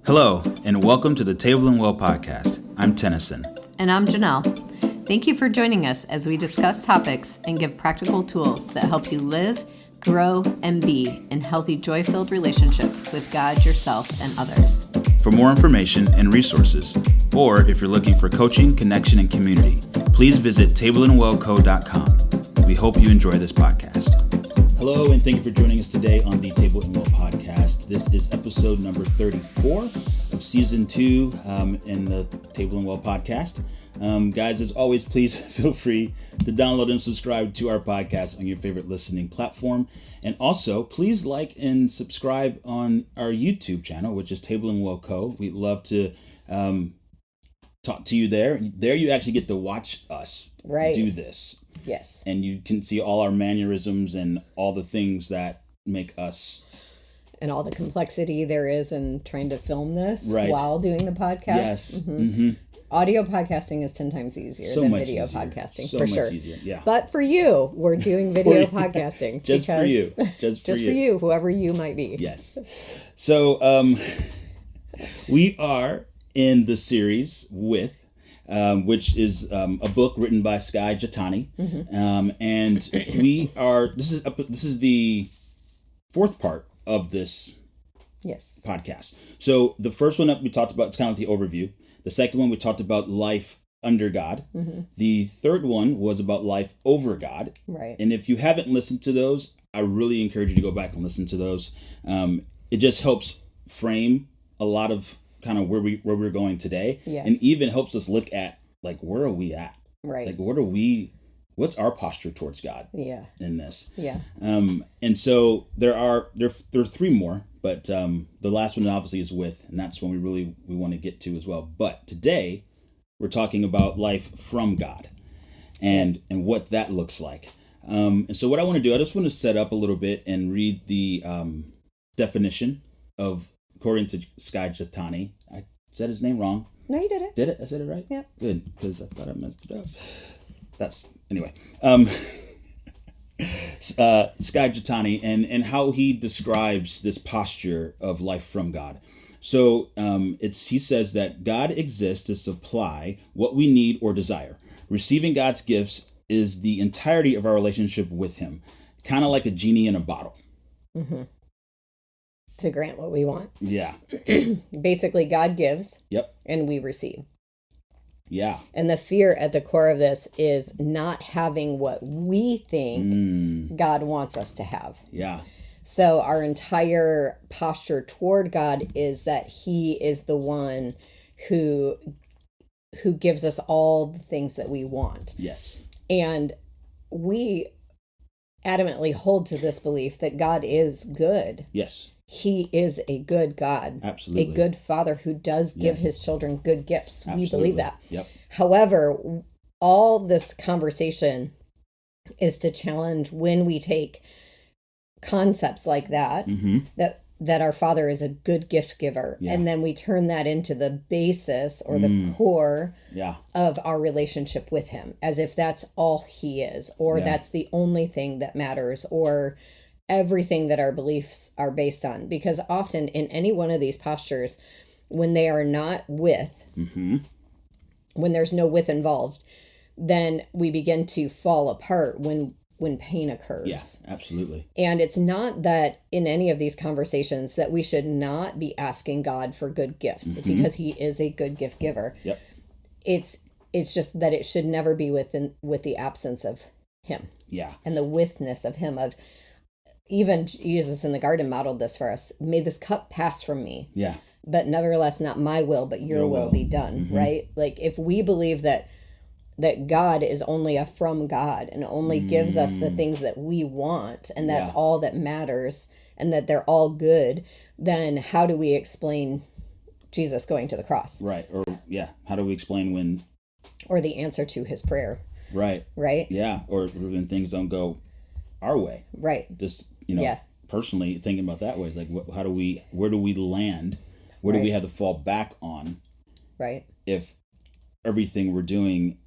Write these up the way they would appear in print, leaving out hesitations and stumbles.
Hello, and welcome to the Table and Well podcast. I'm Tennyson. And I'm Janelle. Thank you for joining us as we discuss topics and give practical tools that help you live, grow, and be in healthy, joy-filled relationship with God, yourself, and others. For more information and resources, or if you're looking for coaching, connection, and community, please visit tableandwellco.com. We hope you enjoy this podcast. Hello, and thank you for joining us today on the Table and Well podcast. This is episode number 34 of season 2 in the Table and Well podcast. Guys, as always, please feel free to download and subscribe to our podcast on your favorite listening platform. And also, please like and subscribe on our YouTube channel, which is Table and Well Co. We'd love to talk to you there. There you actually get to watch us do this. Yes. And you can see all our mannerisms and all the things that make us. And all the complexity there is in trying to film this while doing the podcast. Yes. Mm-hmm. Audio podcasting is 10 times easier than video podcasting, for sure. Easier. Yeah. But for you, we're doing video podcasting. Just for you. Just for you, whoever you might be. Yes. So we are in the series with which is a book written by Skye Jethani, and we are. This is the fourth part of this podcast. So the first one that we talked about, it's kind of the overview. The second one we talked about life under God. Mm-hmm. The third one was about life over God. Right. And if you haven't listened to those, I really encourage you to go back and listen to those. It just helps frame a lot of kind of where we're going today, and even helps us look at like where are we at, right? Like what's our posture towards God, in this, and so there are three more, but the last one obviously is with, and that's one we want to get to as well. But today we're talking about life from God, and what that looks like. And so what I want to do, I just want to set up a little bit and read the definition of. According to Skye Jethani, I said his name wrong. No, you did it. Did it? I said it right? Yeah. Good, because I thought I messed it up. Anyway. Skye Jethani and how he describes this posture of life from God. So he says that God exists to supply what we need or desire. Receiving God's gifts is the entirety of our relationship with Him, kind of like a genie in a bottle. Mm-hmm. To grant what we want. Yeah. Basically, God gives. Yep. And we receive. Yeah. And the fear at the core of this is not having what we think God wants us to have. Yeah. So our entire posture toward God is that He is the one who gives us all the things that we want. Yes. And we adamantly hold to this belief that God is good. Yes. He is a good God. Absolutely. A good Father who does give His children good gifts. Absolutely. We believe that. Yep. However, all this conversation is to challenge when we take concepts like that, that our Father is a good gift giver. Yeah. And then we turn that into the basis or the core of our relationship with Him, as if that's all He is, or that's the only thing that matters, or everything that our beliefs are based on. Because often in any one of these postures, when they are not with, when there's no with involved, then we begin to fall apart when pain occurs. Yeah, absolutely. And it's not that in any of these conversations that we should not be asking God for good gifts, because He is a good gift giver. Yep. It's just that it should never be with the absence of Him. Yeah. And the withness of Him, of even Jesus in the garden modeled this for us. May this cup pass from me. Yeah. But nevertheless, not my will, but your will be done. Right? Like if we believe that God is only a from God and only gives us the things that we want, and that's all that matters, and that they're all good, then how do we explain Jesus going to the cross? Right. Or how do we explain when? Or the answer to His prayer. Right. Right? Yeah. Or when things don't go our way. Right. Just, personally thinking about that way, it's like, where do we land? Where do we have to fall back on? Right. If everything we're doing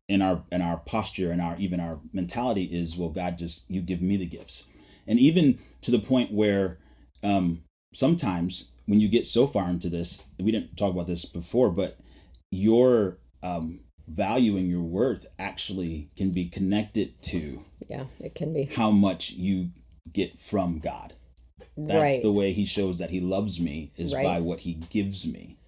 in our posture and our mentality is, well, God, you give me the gifts. And even to the point where sometimes when you get so far into this, we didn't talk about this before, but your value and your worth actually can be connected to it can be how much you get from God. That's the way he shows that he loves me, is by what he gives me.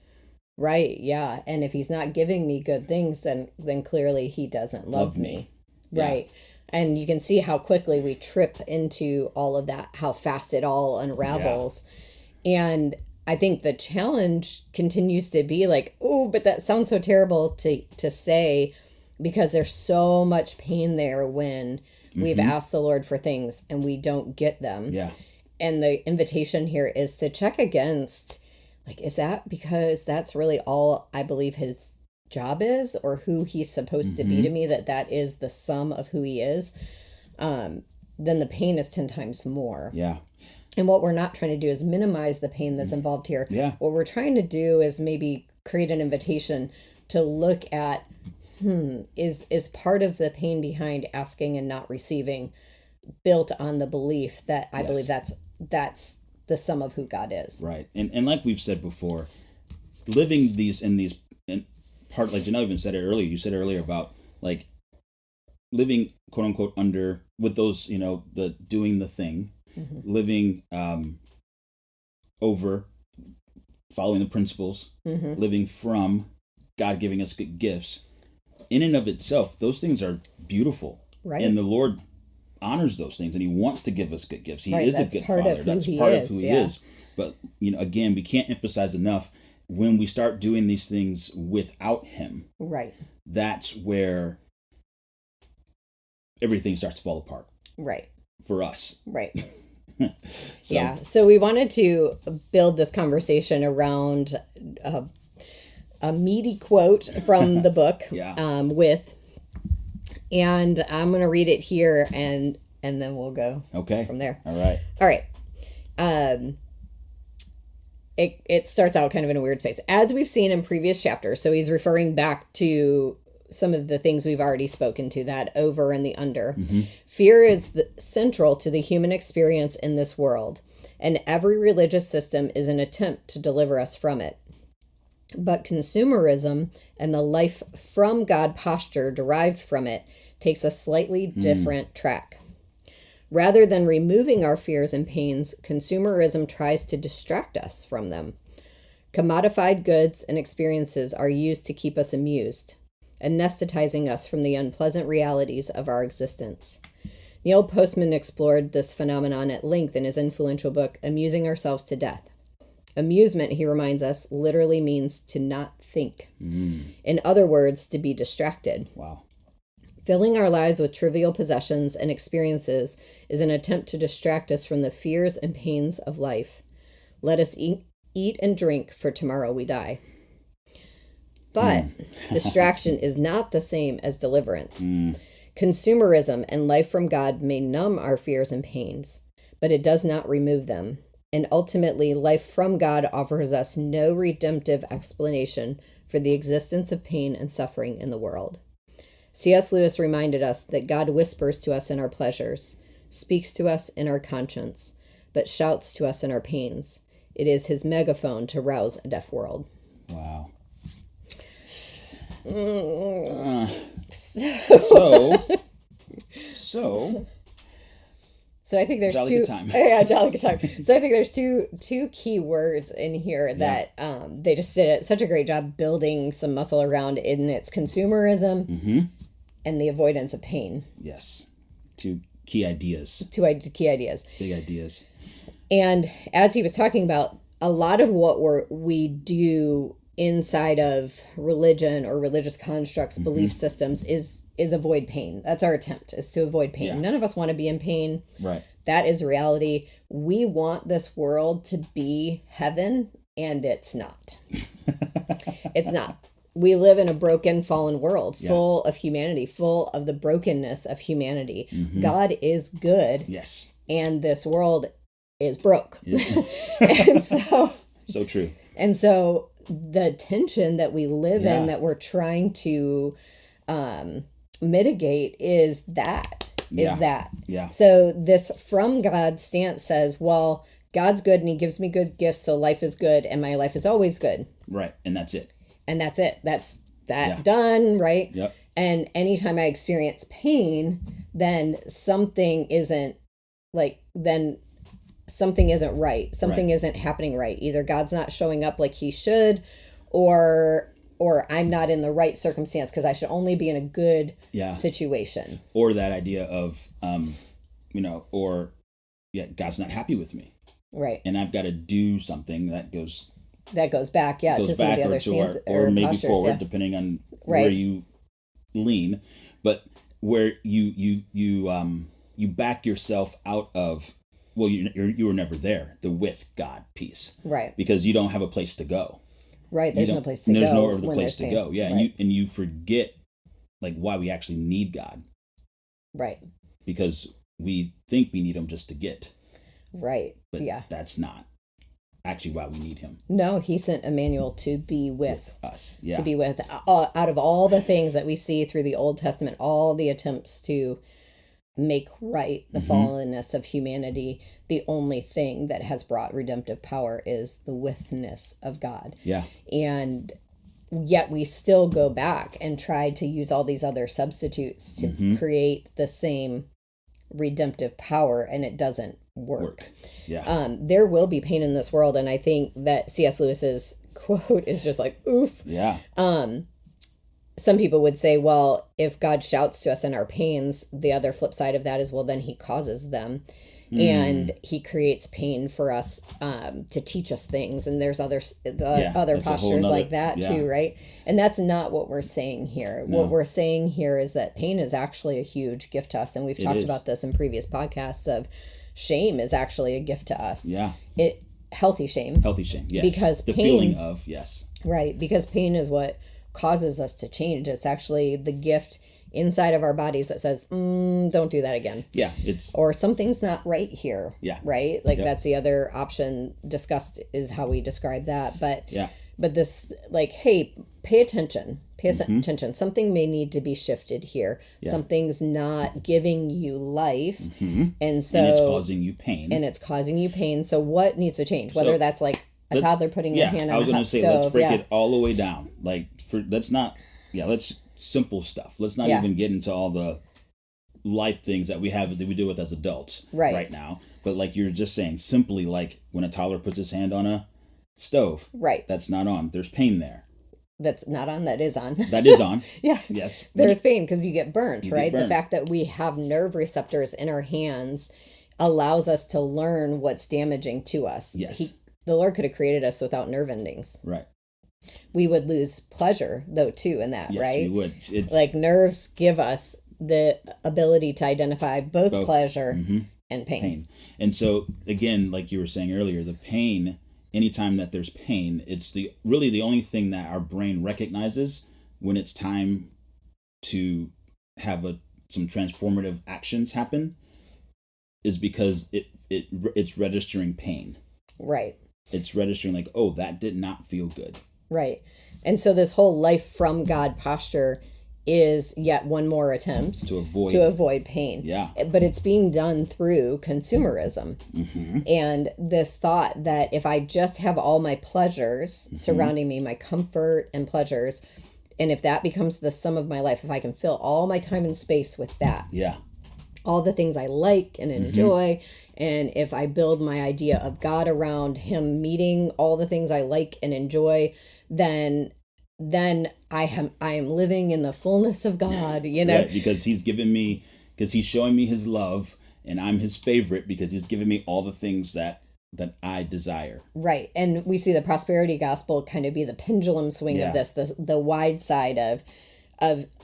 Right, yeah. And if he's not giving me good things, then clearly he doesn't love me. Right. And you can see how quickly we trip into all of that, how fast it all unravels. Yeah. And I think the challenge continues to be like, oh, but that sounds so terrible to say, because there's so much pain there when we've asked the Lord for things and we don't get them. Yeah. And the invitation here is to check against, like, is that because that's really all I believe his job is, or who he's supposed to be to me, that is the sum of who he is? Then the pain is 10 times more. Yeah. And what we're not trying to do is minimize the pain that's involved here. Yeah. What we're trying to do is maybe create an invitation to look at, is part of the pain behind asking and not receiving built on the belief that I believe that's the sum of who God is. Right. And like we've said before, living in part, like Janelle even said it earlier, you said it earlier about like living quote unquote under with those, the doing the thing, living over, following the principles, living from God giving us good gifts. In and of itself, those things are beautiful. Right. And the Lord honors those things, and he wants to give us good gifts. He is a good father. That's part of who he is. But, again, we can't emphasize enough, when we start doing these things without him, right, that's where everything starts to fall apart. Right. For us. Right. So we wanted to build this conversation around a meaty quote from the book and I'm going to read it here and then we'll go from there. All right. It starts out kind of in a weird space. As we've seen in previous chapters, so he's referring back to some of the things we've already spoken to, that over and the under. Fear is central to the human experience in this world, and every religious system is an attempt to deliver us from it. But consumerism and the life from God posture derived from it takes a slightly different track. Rather than removing our fears and pains, consumerism tries to distract us from them. Commodified goods and experiences are used to keep us amused, anesthetizing us from the unpleasant realities of our existence. Neil Postman explored this phenomenon at length in his influential book, Amusing Ourselves to Death. Amusement, he reminds us, literally means to not think. In other words, to be distracted. Wow. Filling our lives with trivial possessions and experiences is an attempt to distract us from the fears and pains of life. Let us eat and drink, for tomorrow we die. But distraction is not the same as deliverance. Consumerism and life from God may numb our fears and pains, but it does not remove them. And ultimately, life from God offers us no redemptive explanation for the existence of pain and suffering in the world. C.S. Lewis reminded us that God whispers to us in our pleasures, speaks to us in our conscience, but shouts to us in our pains. It is his megaphone to rouse a deaf world. Wow. So I think there's jolly two. Good time. Jolly good time. So I think there's two key words in here that they just did such a great job building some muscle around. In its consumerism and the avoidance of pain. Yes, two key ideas. Key ideas. Big ideas. And as he was talking about, a lot of what we do inside of religion or religious constructs, belief systems is avoid pain. That's our attempt, is to avoid pain. Yeah. None of us want to be in pain. Right. That is reality. We want this world to be heaven, and it's not. It's not. We live in a broken, fallen world, full of humanity, full of the brokenness of humanity. God is good. Yes. And this world is broke. Yeah. And so true. And so the tension that we live in, that we're trying to mitigate, is that. Yeah. So this from God stance says, well, God's good and he gives me good gifts, so life is good and my life is always good. Right. And that's it. That's done, right? Yep. And anytime I experience pain, then something isn't right. Something isn't happening right. Either God's not showing up like he should, or I'm not in the right circumstance because I should only be in a good situation. Or that idea of, God's not happy with me. Right. And I've got to do something that goes back, to some of the other stances or maybe postures, forward, depending on where you lean. But where you back yourself out of, well, you were never there, the with God piece. Right. Because you don't have a place to go. Right. There's no place to go. There's no other place to go. Yeah. Right. And you forget like why we actually need God. Right. Because we think we need him just to get. Right. But that's not actually why we need him. No, he sent Emmanuel to be with us. Yeah. To be with, out of all the things that we see through the Old Testament, all the attempts to make right the fallenness of humanity, the only thing that has brought redemptive power is the withness of God. Yeah. And yet we still go back and try to use all these other substitutes to create the same redemptive power, and it doesn't work. Yeah. There will be pain in this world, and I think that C.S. Lewis's quote is just like, oof. Yeah. Some people would say, well, if God shouts to us in our pains, the other flip side of that is, well, then he causes them. And he creates pain for us to teach us things. And there's other postures like that too, right? And that's not what we're saying here. No. What we're saying here is that pain is actually a huge gift to us. And we've talked about this in previous podcasts of shame is actually a gift to us. Yeah. Healthy shame. Healthy shame, yes. Because the pain, feeling of, yes. Right. Because pain is what causes us to change. It's actually the gift inside of our bodies that says, don't do that again. Yeah. Or something's not right here. Yeah. Right? Like that's the other option discussed is how we describe that. But this, like, hey, pay attention. Pay attention. Something may need to be shifted here. Yeah. Something's not giving you life. And so and it's causing you pain. So what needs to change? Whether that's like a toddler putting their hand on a hot stove. Let's break it all the way down. Like let's simple stuff. Let's not even get into all the life things that we deal with as adults right now. But like you're just saying, simply like when a toddler puts his hand on a stove, right? That's not on. There's pain there. That's not on. That is on. That is on. Yeah. Yes. There's pain because you get burnt, right? The fact that we have nerve receptors in our hands allows us to learn what's damaging to us. Yes. The Lord could have created us without nerve endings. Right. We would lose pleasure, though, too, in that, right? Yes, we would. It's like nerves give us the ability to identify both pleasure and pain. And so, again, like you were saying earlier, the pain, anytime that there's pain, it's really the only thing that our brain recognizes when it's time to have some transformative actions happen is because it's registering pain. Right. It's registering like, oh, that did not feel good. Right. And so this whole life from God posture is yet one more attempt to avoid pain. Yeah. But it's being done through consumerism. And this thought that if I just have all my pleasures surrounding me, my comfort and pleasures, and if that becomes the sum of my life, if I can fill all my time and space with that. Yeah. All the things I like and enjoy, and if I build my idea of God around him meeting all the things I like and enjoy, then I am living in the fullness of God, Right, because he's showing me his love, and I'm his favorite because he's giving me all the things that I desire. Right, and we see the prosperity gospel kind of be the pendulum swing of this, the wide side of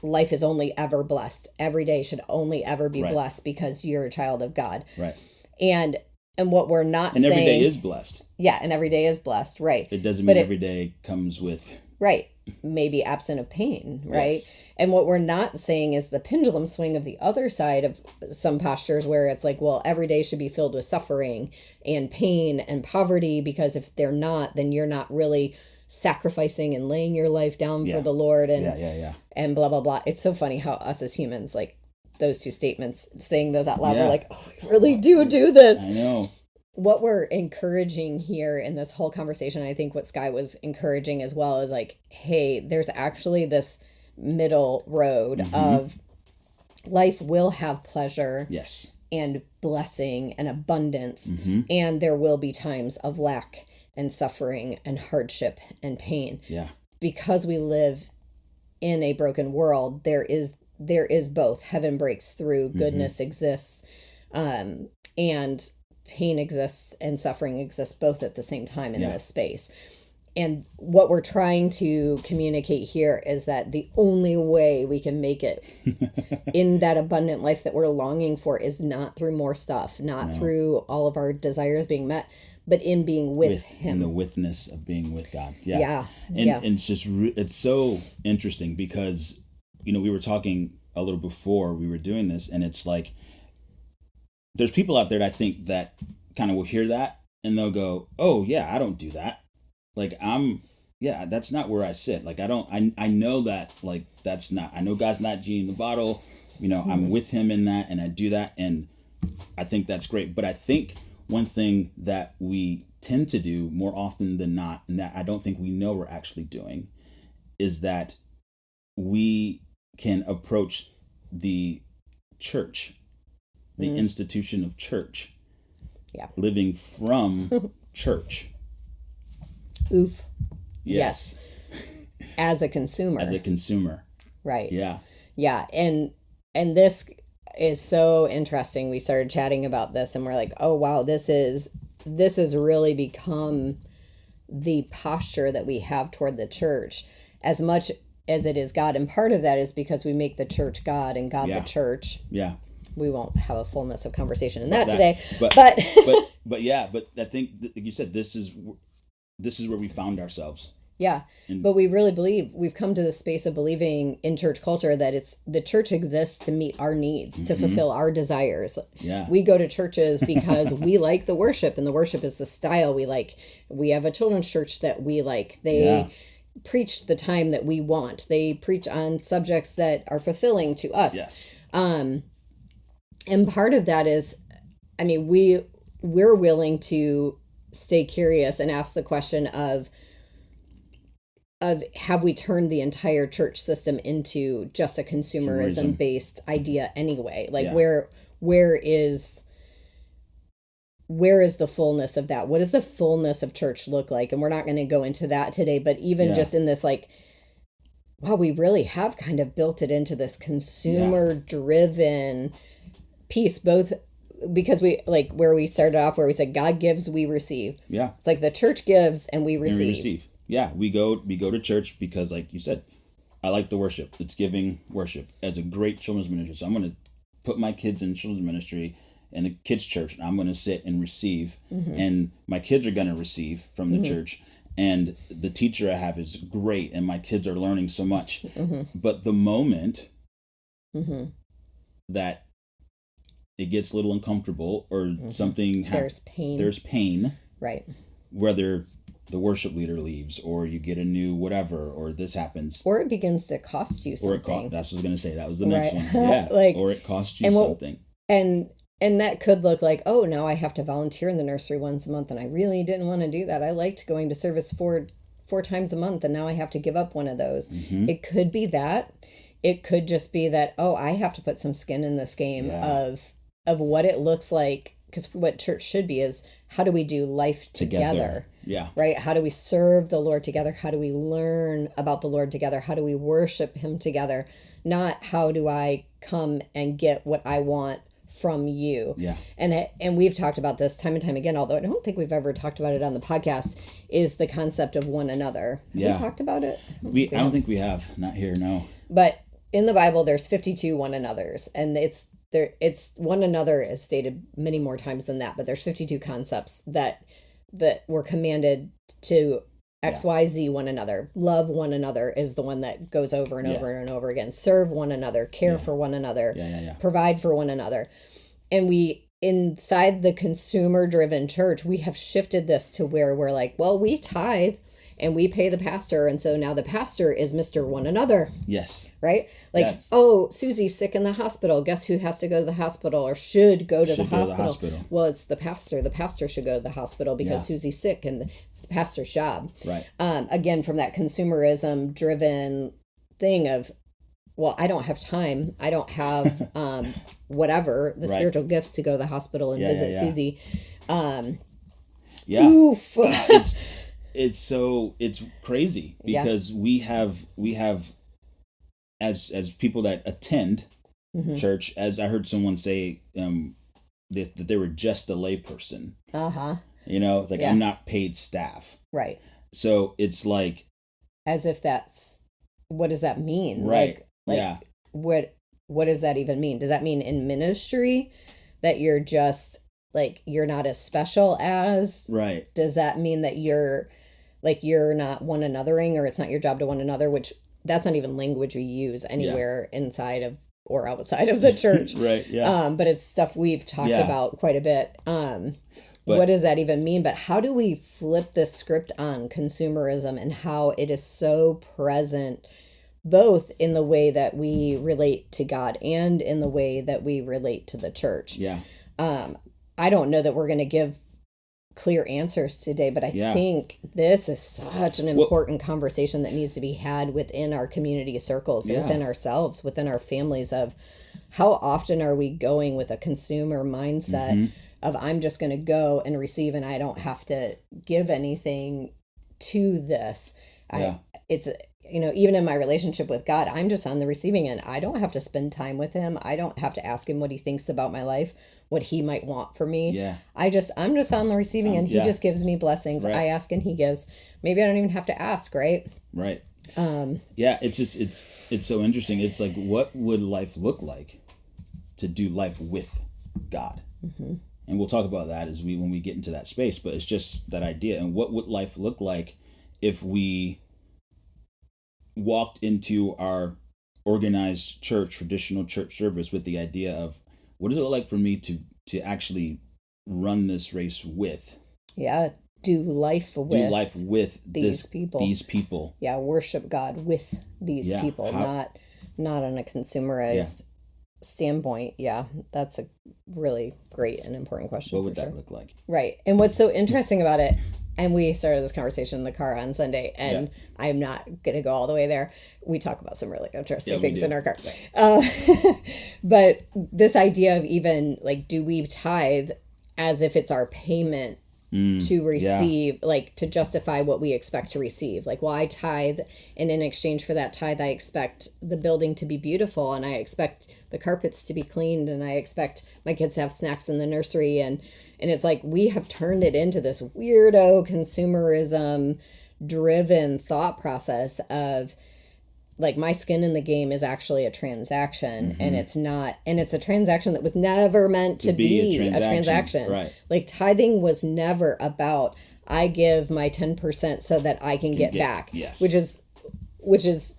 life is only ever blessed. Every day should only ever be blessed because you're a child of God. Right. And what we're not saying... And every day is blessed. Yeah, and every day is blessed, right. It doesn't mean every day comes with... Right. Maybe absent of pain, right? Yes. And what we're not saying is the pendulum swing of the other side of some postures where it's like, well, every day should be filled with suffering and pain and poverty, because if they're not, then you're not really sacrificing and laying your life down for the Lord and and blah, blah, blah. It's so funny how us as humans, like those two statements, saying those out loud, we're like, oh, we really do this. I know. what we're encouraging here in this whole conversation, I think what Sky was encouraging as well, is like, hey, there's actually this middle road of life will have pleasure. Yes. And blessing and abundance. And there will be times of lack and suffering and hardship and pain. Yeah. Because we live in a broken world, there is both. Heaven breaks through, goodness exists, and pain exists, and suffering exists both at the same time in this space. And what we're trying to communicate here is that the only way we can make it in that abundant life that we're longing for is not through more stuff, not through all of our desires being met, but in being with Him. In the withness of being with God. Yeah. Yeah. And it's just, it's so interesting because, we were talking a little before we were doing this, and it's like, there's people out there that I think that kind of will hear that and they'll go, oh yeah, I don't do that. Like that's not where I sit. Like I know that, like, that's not, I know God's not genie in the bottle, I'm with Him in that, and I do that. And I think that's great. But I think one thing that we tend to do more often than not, and that I don't think we know we're actually doing, is that we can approach the church, the institution of church, living from church. Oof. Yes. As a consumer. Right. Yeah. Yeah. And this is so interesting. We started chatting about this and we're like, oh wow, this has really become the posture that we have toward the church as much as it is God. And part of that is because we make the church God and God the church. Yeah. We won't have a fullness of conversation in that today. But I think, like you said, this is where we found ourselves. Yeah. But we really believe, we've come to the space of believing in church culture that the church exists to meet our needs, to fulfill our desires. Yeah. We go to churches because we like the worship, and the worship is the style we like. We have a children's church that we like. They preach the time that we want. They preach on subjects that are fulfilling to us. Yes. And part of that is, we're willing to stay curious and ask the question of have we turned the entire church system into just a consumerism based idea anyway? Like where is the fullness of that? What does the fullness of church look like? And we're not going to go into that today, but even just in this, like, wow, we really have kind of built it into this consumer driven piece, both because we, like, where we started off, where we said God gives, we receive. Yeah. It's like the church gives and we receive. Yeah, we go to church because, like you said, I like the worship. It's giving worship. As a great children's ministry, so I'm going to put my kids in children's ministry in the kids' church, and I'm going to sit and receive, and my kids are going to receive from the church, and the teacher I have is great, and my kids are learning so much. But the moment that it gets a little uncomfortable or something happens, there's pain, right? Whether the worship leader leaves, or you get a new whatever, or this happens, or it begins to cost you something. That's what I was going to say. That was the next one. Yeah, or it costs you something. And that could look like, oh, now I have to volunteer in the nursery once a month, and I really didn't want to do that. I liked going to service four times a month, and now I have to give up one of those. It could be that. It could just be that, oh, I have to put some skin in this game of what it looks like, because what church should be is, how do we do life together? Yeah. Right? How do we serve the Lord together? How do we learn about the Lord together? How do we worship Him together? Not how do I come and get what I want from you. Yeah. And we've talked about this time and time again, although I don't think we've ever talked about it on the podcast, is the concept of one another. Have we talked about it? I don't think we have. Not here, no. But in the Bible, there's 52 one anoters, and it's one another is stated many more times than that, but there's 52 concepts that we're commanded to XYZ one another. Love one another is the one that goes over and over and over again. Serve one another, care for one another, provide for one another. And we inside the consumer driven church, we have shifted this to where we're like, well, we tithe and we pay the pastor. And so now the pastor is Mr. One Another. Yes. Right? Like, yes. Oh, Susie's sick in the hospital. Guess who has to go to the hospital or should go to the hospital? Well, it's the pastor. The pastor should go to the hospital because Susie's sick and it's the pastor's job. Right. Again, from that consumerism driven thing of, well, I don't have time. I don't have whatever, the spiritual gifts to go to the hospital and visit Susie. Oof. It's crazy because we have as people that attend church, as I heard someone say that they were just a layperson. It's like I'm not paid staff. Right. So it's like as if that's, what does that mean? Right. What does that even mean? Does that mean in ministry that you're just like, you're not as special as? Right. Does that mean that you're not one anothering, or it's not your job to one another, which that's not even language we use anywhere inside of or outside of the church. Right. Yeah. But it's stuff we've talked about quite a bit. What does that even mean? But how do we flip this script on consumerism and how it is so present both in the way that we relate to God and in the way that we relate to the church? Yeah. I don't know that we're going to give clear answers today, but I think this is such an important conversation that needs to be had within our community circles, within ourselves, within our families, of how often are we going with a consumer mindset of I'm just going to go and receive and I don't have to give anything to this. It's, even in my relationship with God, I'm just on the receiving end. I don't have to spend time with him. I don't have to ask him what he thinks about my life, what he might want for me. Yeah. I'm just on the receiving end. He just gives me blessings. Right. I ask and he gives. Maybe I don't even have to ask, right? Right. It's just, it's so interesting. It's like, what would life look like to do life with God? Mm-hmm. And we'll talk about that when we get into that space, but it's just that idea. And what would life look like if we walked into our organized church, traditional church service with the idea of, what does it look like for me to actually run this race with? Yeah, do life with these people. Yeah, worship God with these people, not on a consumerized standpoint. Yeah, that's a really great and important question. What would that look like? Right. And what's so interesting about it, and we started this conversation in the car on Sunday, and I'm not going to go all the way there. We talk about some really interesting things in our car. But this idea of even like, do we tithe as if it's our payment to receive, like to justify what we expect to receive? Like, well, I tithe, and in exchange for that tithe, I expect the building to be beautiful, and I expect the carpets to be cleaned, and I expect my kids to have snacks in the nursery. And it's like, we have turned it into this weirdo consumerism driven thought process of like, my skin in the game is actually a transaction, and it's not, and it's a transaction that was never meant to be a transaction. Right. Like, tithing was never about, I give my 10% so that I can get back. Yes. Which is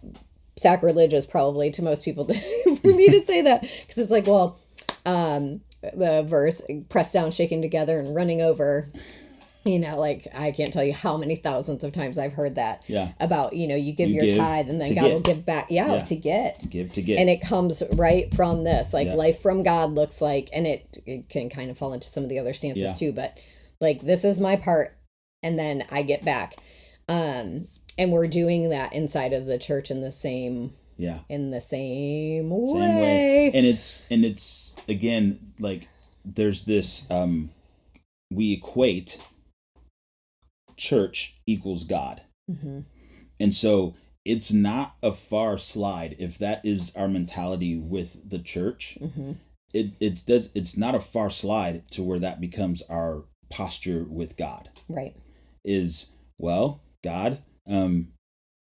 sacrilegious probably to most people for me to say that, because it's like, well, the verse, pressed down, shaken together, and running over. Like, I can't tell you how many thousands of times I've heard that about, you give your tithe and then God will give back. To get. And it comes right from this, like life from God looks like, and it can kind of fall into some of the other stances too, but like, this is my part and then I get back. And we're doing that inside of the church in the same way. Same way. And it's again, like, there's this, we equate church equals God. Mm-hmm. And so it's not a far slide if that is our mentality with the church. Mm-hmm. It's not a far slide to where that becomes our posture with God. Right. Is, well, God,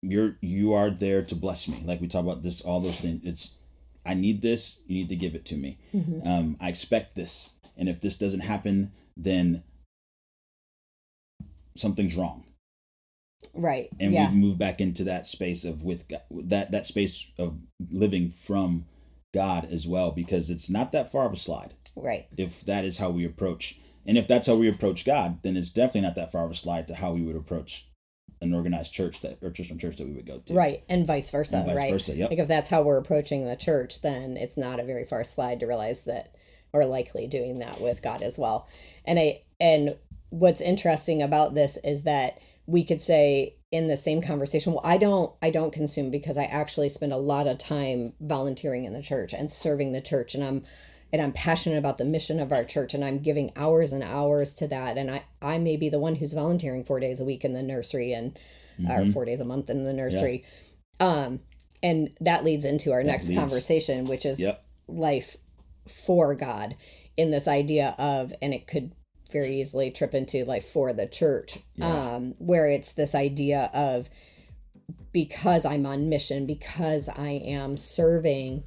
you are there to bless me. Like we talk about this, all those things. It's, I need this, you need to give it to me. Mm-hmm. I expect this. And if this doesn't happen, then something's wrong. Right. And we move back into that space of with God, that space of living from God as well, because it's not that far of a slide. Right. If that is how we approach, and if that's how we approach God, then it's definitely not that far of a slide to how we would approach an organized church or Christian church that we would go to. Right. And vice versa. And vice versa, yep. Like if that's how we're approaching the church, then it's not a very far slide to realize that we're likely doing that with God as well. And what's interesting about this is that we could say in the same conversation, well, I don't consume because I actually spend a lot of time volunteering in the church and serving the church, and I'm passionate about the mission of our church, and I'm giving hours and hours to that. And I may be the one who's volunteering 4 days a week in the nursery and or 4 days a month in the nursery. Yeah. And that leads into our next conversation, which is life for God, in this idea of, and it could very easily trip into life for the church, where it's this idea of, because I'm on mission, because I am serving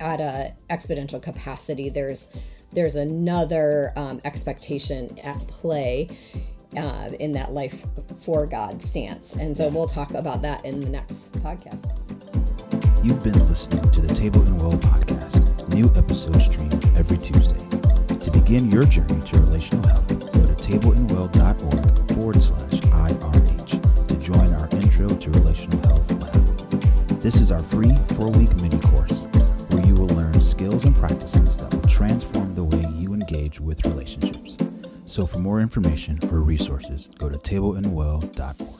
at a exponential capacity, there's another expectation at play in that life for God stance. And so we'll talk about that in the next podcast. You've been listening to the Table and Well podcast. New episodes stream every Tuesday. To begin your journey to relational health, go to tableandwell.org/IRH to join our Intro to Relational Health lab. This is our free 4-week mini course where you will learn skills and practices that will transform the way you engage with relationships. So for more information or resources, go to tableandwell.org.